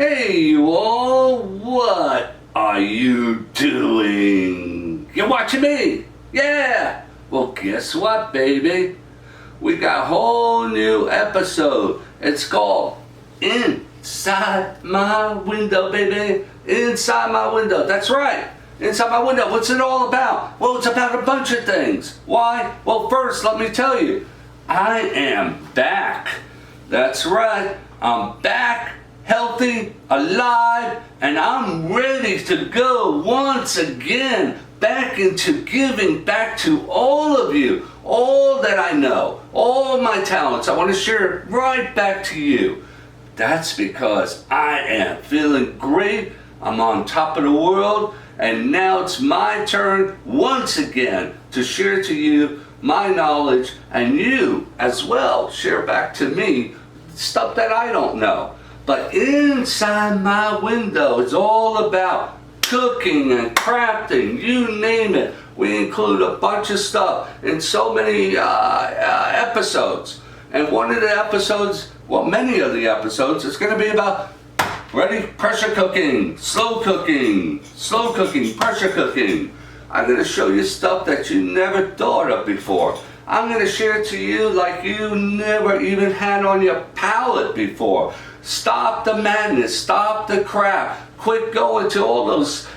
Hey you all, what are you doing? You're watching me? Yeah! Well, guess what, baby? We got a whole new episode. It's called Inside My Window, baby. Inside My Window. That's right. Inside My Window. What's it all about? Well, it's about a bunch of things. Why? Well, first, let me tell you. I am back. That's right. I'm back, healthy, alive, and I'm ready to go once again back into giving back to all of you, all that I know, all my talents. I want to share it right back to you. That's because I am feeling great. I'm on top of the world, and now it's my turn once again to share to you my knowledge, and you as well share back to me stuff that I don't know. But Inside My Window is all about cooking and crafting, you name it. We include a bunch of stuff in so many episodes. And one of the episodes, well, many of the episodes, is going to be about pressure cooking, slow cooking, pressure cooking. I'm going to show you stuff that you never thought of before. I'm going to share it to you like you never even had on your palate before. Stop the madness, stop the crap. Quit going to all those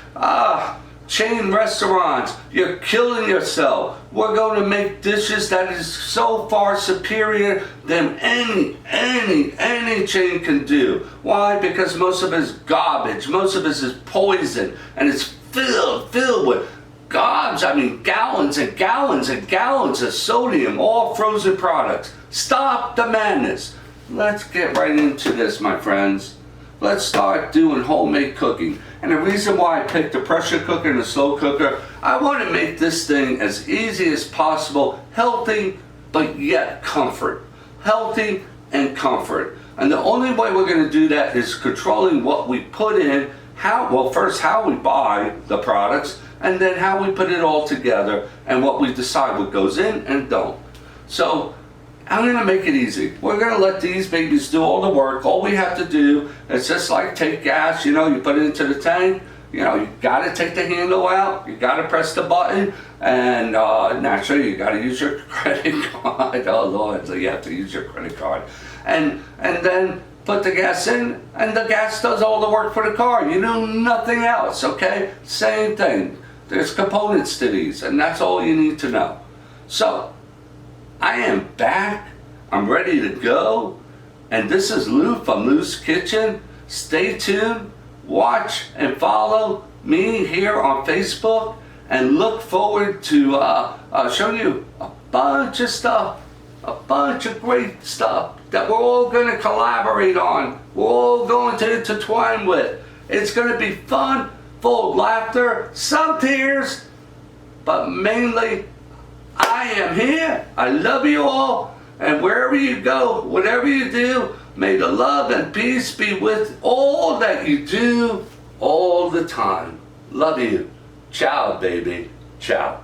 chain restaurants. You're killing yourself. We're going to make dishes that is so far superior than any chain can do. Why? Because most of it is garbage. Most of it is poison, and it's filled with gallons and gallons and gallons of sodium, all frozen products. Stop the madness. Let's get right into this, my friends. Let's start doing homemade cooking. And the reason why I picked the pressure cooker and the slow cooker, I want to make this thing as easy as possible, healthy, but yet comfort. Healthy and comfort. And the only way we're going to do that is controlling what we put in, first how we buy the products, and then how we put it all together and what we decide what goes in and don't. So I'm going to make it easy. We're going to let these babies do all the work. All we have to do is just like take gas, you put it into the tank. You got to take the handle out. You got to press the button. And naturally, you got to use your credit card. Oh, Lord, so you have to use your credit card. And then put the gas in, and the gas does all the work for the car. You do nothing else, okay? Same thing. There's components to these, and that's all you need to know. So, I am back. I'm ready to go. And this is Lou from Lou's Kitchen. Stay tuned. Watch and follow me here on Facebook. And look forward to showing you a bunch of stuff. A bunch of great stuff that we're all going to collaborate on. We're all going to intertwine with. It's going to be fun, full of laughter, some tears, but mainly I am here. I love you all. And wherever you go, whatever you do, may the love and peace be with all that you do all the time. Love you. Ciao, baby. Ciao.